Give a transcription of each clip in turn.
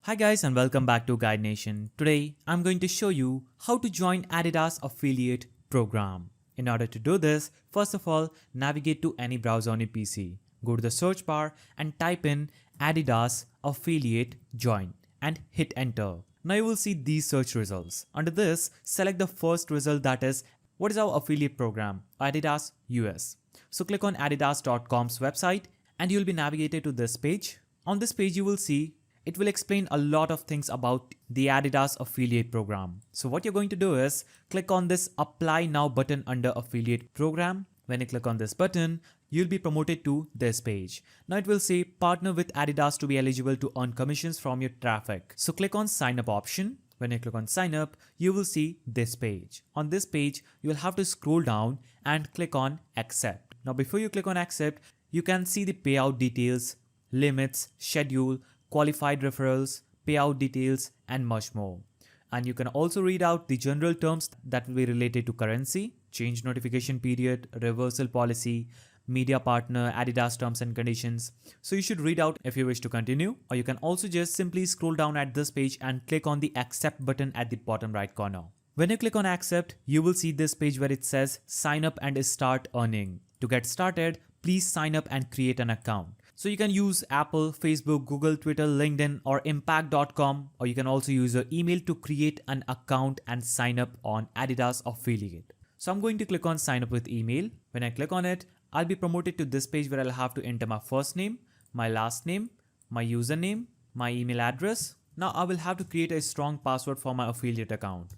Hi guys and welcome back to Guide Nation. Today I'm going to show you how to join Adidas affiliate program. In order to do this, first of all, navigate to any browser on your PC. Go to the search bar and type in Adidas affiliate join and hit enter. Now you will see these search results. Under this, select the first result, that is, what is our affiliate program? Adidas US. So click on adidas.com's website and you'll be navigated to this page. On this page you will see it will explain a lot of things about the Adidas affiliate program. So what you're going to do is click on this apply now button under affiliate program. When you click on this button, you'll be promoted to this page. Now it will say partner with Adidas to be eligible to earn commissions from your traffic. So click on sign up option. When you click on sign up, you will see this page. On this page, you will have to scroll down and click on accept. Now before you click on accept, you can see the payout details, limits, schedule, qualified referrals, payout details, and much more. And you can also read out the general terms that will be related to currency, change notification period, reversal policy, media partner, Adidas terms and conditions. So you should read out if you wish to continue, or you can also just simply scroll down at this page and click on the accept button at the bottom right corner. When you click on accept, you will see this page where it says sign up and start earning. To get started, please sign up and create an account. So you can use Apple, Facebook, Google, Twitter, LinkedIn, or impact.com, or you can also use your email to create an account and sign up on Adidas affiliate. So I'm going to click on sign up with email. When I click on it, I'll be promoted to this page where I'll have to enter my first name, my last name, my username, my email address. Now I will have to create a strong password for my affiliate account.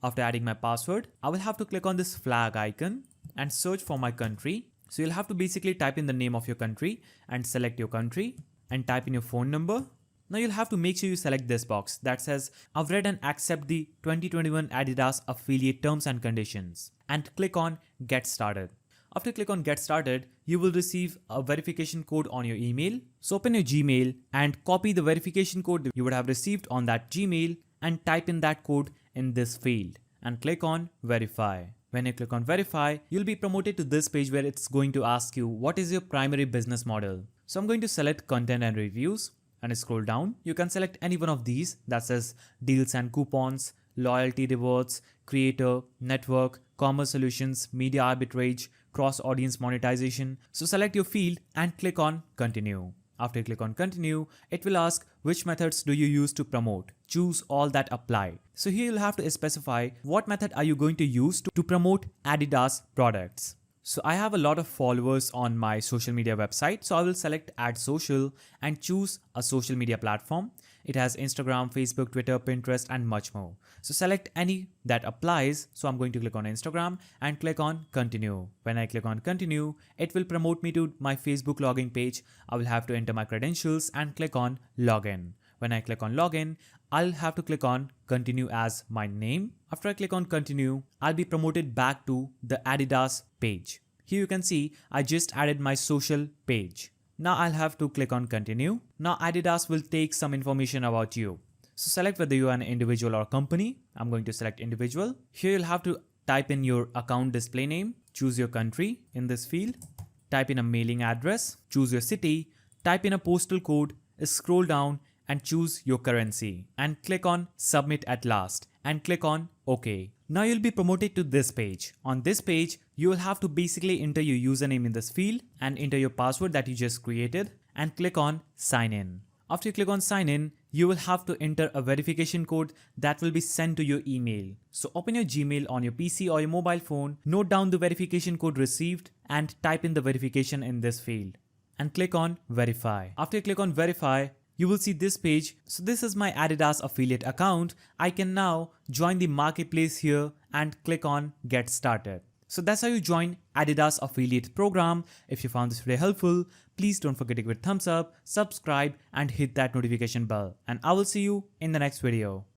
After adding my password, I will have to click on this flag icon and search for my country. So you'll have to basically type in the name of your country and select your country and type in your phone number. Now you'll have to make sure you select this box that says I've read and accept the 2021 Adidas affiliate terms and conditions and click on get started. After you click on get started, you will receive a verification code on your email. So open your Gmail and copy the verification code you would have received on that Gmail and type in that code in this field and click on verify. When you click on verify, you'll be promoted to this page where it's going to ask you what is your primary business model. So I'm going to select content and reviews and scroll down. You can select any one of these that says deals and coupons, loyalty rewards, creator, network, commerce solutions, media arbitrage, cross audience monetization. So select your field and click on continue. After you click on continue, it will ask which methods do you use to promote. Choose all that apply. So here you'll have to specify what method are you going to use to promote Adidas products. So I have a lot of followers on my social media website. So I will select add social and choose a social media platform. It has Instagram, Facebook, Twitter, Pinterest, and much more. So select any that applies. So I'm going to click on Instagram and click on continue. When I click on continue, it will promote me to my Facebook login page. I will have to enter my credentials and click on login. When I click on login, I'll have to click on continue as my name. After I click on continue, I'll be promoted back to the Adidas page. Here you can see I just added my social page. Now I'll have to click on continue. Now Adidas will take some information about you. So select whether you are an individual or company. I'm going to select individual. Here you'll have to type in your account display name, choose your country in this field, type in a mailing address, choose your city, type in a postal code, scroll down and choose your currency and click on submit at last and click on OK. Now you'll be promoted to this page. On this page, you will have to basically enter your username in this field and enter your password that you just created and click on sign in. After you click on sign in, you will have to enter a verification code that will be sent to your email. So open your Gmail on your PC or your mobile phone, note down the verification code received and type in the verification in this field and click on verify. After you click on verify, you will see this page. So this is my Adidas affiliate account. I can now join the marketplace here and click on get started. So that's how you join Adidas affiliate program. If you found this video helpful, please don't forget to give it a thumbs up, subscribe and hit that notification bell. And I will see you in the next video.